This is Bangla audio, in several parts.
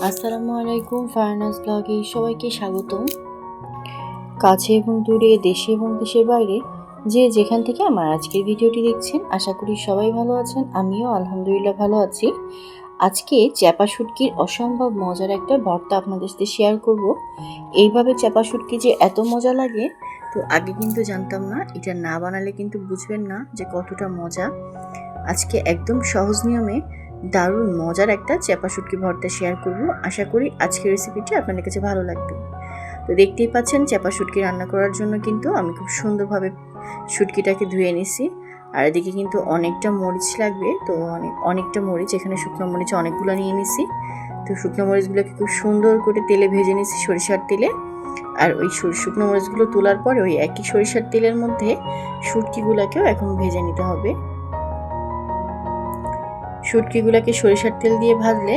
আসসালামু আলাইকুম, ফারহানাস ব্লগে সবাইকে স্বাগতম। কাছে এবং দূরে, দেশে এবং দেশের বাইরে যে যেখান থেকে আমার আজকের ভিডিওটি দেখছেন, আশা করি সবাই ভালো আছেন। আমিও আলহামদুলিল্লাহ ভালো আছি। আজকে চ্যাপা শুটকির অসম্ভব মজার একটা ভর্তা আপনাদের সাথে শেয়ার করব। এইভাবে চ্যাপা শুটকি যে এত মজা লাগে, তো আগে কিন্তু জানতাম না। এটা না বানালে কিন্তু বুঝবেন না যে কতটা মজা। আজকে একদম সহজ নিয়মে দারুণ মজার একটা চ্যাপা শুটকি ভর্তা শেয়ার করব। আশা করি আজকের রেসিপিটি আপনাদের কাছে ভালো লাগবে। তো দেখতেই পাচ্ছেন, চ্যাপা শুটকি রান্না করার জন্য কিন্তু আমি খুব সুন্দরভাবে শুটকিটাকে ধুয়ে নিছি। আর এদিকে কিন্তু অনেকটা মরিচ লাগবে, তো অনেকটা মরিচ, এখানে শুকনো মরিচ অনেকগুলো নিয়ে নিছি। তো শুকনো মরিচগুলোকে খুব সুন্দর করে তেলে ভেজে নিছি, সরিষার তেলে। আর ওই শুকনো মরিচগুলো তোলার পরে ওই একই সরিষার তেলের মধ্যে শুটকিগুলোকেও এখন ভেজে নিতে হবে। শুটকিগুলোকে সরিষার তেল দিয়ে ভাজলে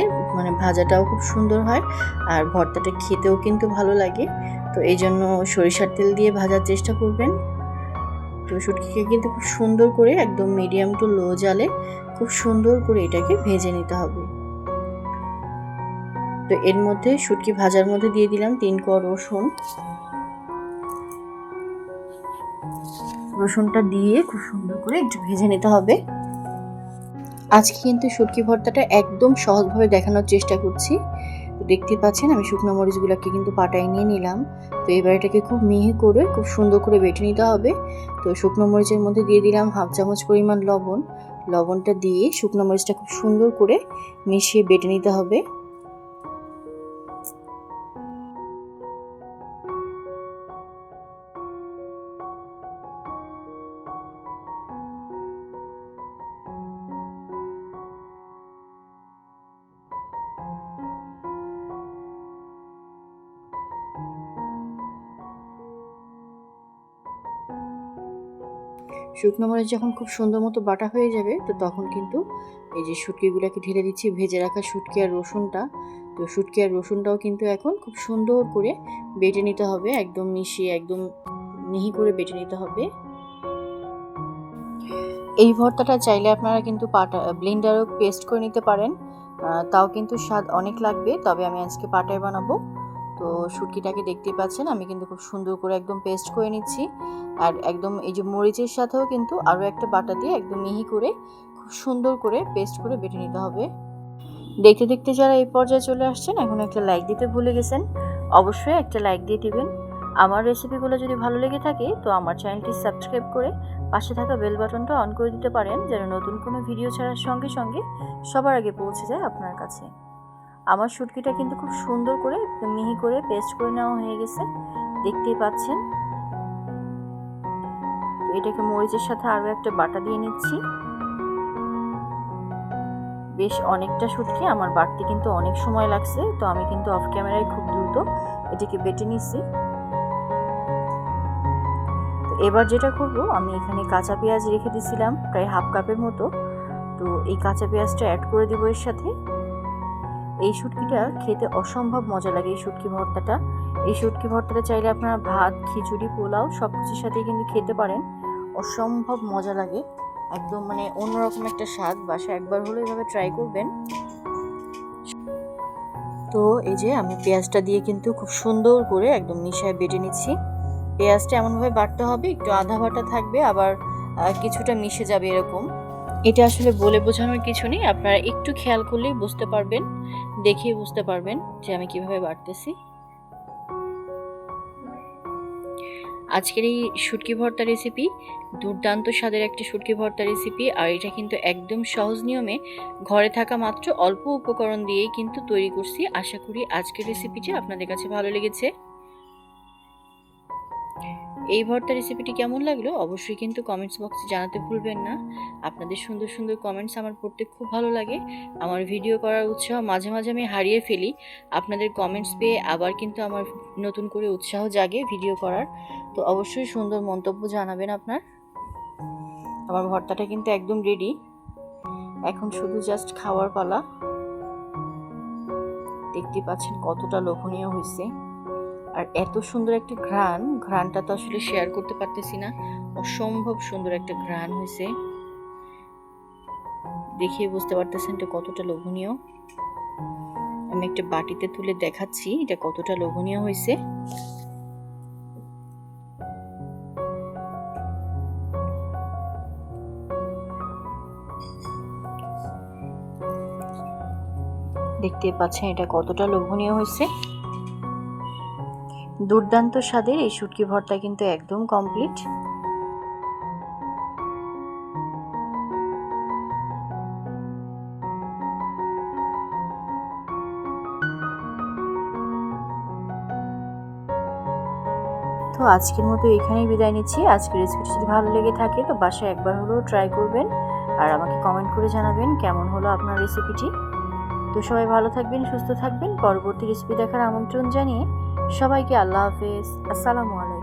ভাজাটাও খুব সুন্দর হয়, আর ভর্তাটা খেতেও কিন্তু ভালো লাগে। তো এই জন্য সরিষার তেল দিয়ে ভাজার চেষ্টা করবেন। তো শুটকিকে কিন্তু খুব সুন্দর করে একদম মিডিয়াম টু লো জালে খুব সুন্দর করে এটাকে ভেজে নিতে হবে। তো এর মধ্যে শুটকি ভাজার মধ্যে দিয়ে দিলাম 3 কোয়া রসুন। রসুনটা দিয়ে খুব সুন্দর করে একটু ভেজে নিতে হবে। আজকে কিন্তু শুটকি ভর্তাটা একদম সহজভাবে দেখানোর চেষ্টা করছি। তো দেখতে পাচ্ছেন আমি শুকনো মরিচগুলোকে কিন্তু পাটায় নিয়ে নিলাম। তো এবার এটাকে খুব মিহি করে খুব সুন্দর করে বেটে নিতে হবে। তো শুকনো মরিচের মধ্যে দিয়ে দিলাম 1/2 চামচ পরিমাণ লবণ। লবণটা দিয়ে শুকনো মরিচটা খুব সুন্দর করে মিশিয়ে বেটে নিতে হবে। শুকনো মরিচ যখন খুব সুন্দর মতো বাটা হয়ে যাবে, তো তখন কিন্তু এই যে শুটকিগুলোকে ঢেলে দিচ্ছি, ভেজে রাখা শুটকি আর রসুনটা। তো শুটকি আর রসুনটাও কিন্তু এখন খুব সুন্দর করে বেটে নিতে হবে, একদম মিশিয়ে একদম মিহি করে বেটে নিতে হবে। এই ভর্তাটা চাইলে আপনারা কিন্তু ব্লেন্ডারও পেস্ট করে নিতে পারেন, তাও কিন্তু স্বাদ অনেক লাগবে। তবে আমি আজকে পাটায় বানাবো। তো শুটকিটাকে দেখতেই পাচ্ছেন আমি কিন্তু খুব সুন্দর করে একদম পেস্ট করে নিচ্ছি। আর একদম এই যে মরিচের সাথেও কিন্তু আরও একটা বাটা দিয়ে একদম মিহি করে খুব সুন্দর করে পেস্ট করে বেটে নিতে হবে। দেখতে দেখতে যারা এই পর্যায়ে চলে আসছেন, এখন একটা লাইক দিতে ভুলে গেছেন, অবশ্যই একটা লাইক দিয়ে দিবেন। আমার রেসিপিগুলো যদি ভালো লেগে থাকে, তো আমার চ্যানেলটি সাবস্ক্রাইব করে পাশে থাকা বেল বাটনটা অন করে দিতে পারেন, যেন নতুন কোনো ভিডিও ছাড়ার সঙ্গে সঙ্গে সবার আগে পৌঁছে যায় আপনার কাছে। আমার শুটকিটা কিন্তু খুব সুন্দর করে মিহি করে পেস্ট করে নেওয়া হয়ে গেছে, দেখতেই পাচ্ছেন। তো এটাকে মরিচের সাথে আরও একটা বাটা দিয়ে নিচ্ছি। বেশ অনেকটা শুটকি আমার বাটতে কিন্তু অনেক সময় লাগছে, তো আমি কিন্তু অফ ক্যামেরায় খুব দ্রুত এটাকে বেটে নিচ্ছি। তো এবার যেটা করব, আমি এখানে কাঁচা পেঁয়াজ রেখে দিয়েছিলাম প্রায় 1/2 কাপের মতো। তো এই কাঁচা পেঁয়াজটা অ্যাড করে দিব এর সাথে। এই শুটকিটা খেতে অসম্ভব মজা লাগে, এই শুটকি ভর্তাটা। এই শুটকি ভর্তাটা চাইলে আপনারা ভাত, খিচুড়ি, পোলাও সব কিছুর সাথেই কিন্তু খেতে পারেন। অসম্ভব মজা লাগে, একদম অন্যরকম একটা স্বাদ। বাসায় একবার হলো এভাবে ট্রাই করবেন। তো এই যে আমি পেঁয়াজটা দিয়ে কিন্তু খুব সুন্দর করে একদম মিশিয়ে বেটে নিচ্ছি। পেঁয়াজটা এমনভাবে বাটতে হবে, একটু আধা বাটা থাকবে, আবার কিছুটা মিশে যাবে এরকম। এটা আসলে বলে বোঝানোর কিছু নেই, আপনারা একটু খেয়াল করলেই বুঝতে পারবেন, দেখেই বুঝতে পারবেন যে আমি কিভাবে বাটতেছি। আজকের এই শুটকি ভর্তা রেসিপি দুর্দান্ত স্বাদের একটা শুটকি ভর্তা রেসিপি, আর এটা কিন্তু একদম সহজ নিয়মে ঘরে থাকা মাত্র অল্প উপকরণ দিয়েই কিন্তু তৈরি করছি। আশা করি আজকের রেসিপিটি আপনাদের কাছে ভালো লেগেছে। এই ভর্তা রেসিপিটি কেমন লাগলো অবশ্যই কিন্তু কমেন্টস বক্সে জানাতে ভুলবেন না। আপনাদের সুন্দর সুন্দর কমেন্টস আমার পড়তে খুব ভালো লাগে। আমার ভিডিও করার উৎসাহ মাঝে মাঝে আমি হারিয়ে ফেলি, আপনাদের কমেন্টস পেয়ে আবার কিন্তু আমার নতুন করে উৎসাহ জাগে ভিডিও করার। তো অবশ্যই সুন্দর মন্তব্য জানাবেন আপনার। আমার ভর্তাটা কিন্তু একদম রেডি, এখন শুধু জাস্ট খাওয়ার পালা। দেখতে পাচ্ছেন কতটা লোভনীয় হয়েছে, আর এত সুন্দর একটা ঘ্রাণটা তো আসলে শেয়ার করতে পারতেছি না। অসম্ভব সুন্দর একটা ঘ্রাণ হয়েছে, দেখিয়ে বুঝতে পারতেছেন তো কতটা লোভনীয়। আমি একটা বাটিতে তুলে দেখাচ্ছি এটা কতটা লোভনীয় হয়েছে। দেখতে পাচ্ছেন এটা কতটা লোভনীয় হয়েছে। দুর্দান্ত স্বাদের এই শুটকি ভর্তা কিন্তু একদম কমপ্লিট। তো আজকের মতো এখানেই বিদায় নিচ্ছি। আজকের রেসিপিটি যদি ভালো লেগে থাকে তো বাসায় একবার হলেও ট্রাই করবেন আর আমাকে কমেন্ট করে জানাবেন কেমন হলো আপনার রেসিপিটি। তো সবাই ভালো থাকবেন, সুস্থ থাকবেন। পরবর্তী রেসিপি দেখার আমন্ত্রণ জানিয়ে সবাইকে আল্লাহ হাফেজ, আসসালামু আলাইকুম।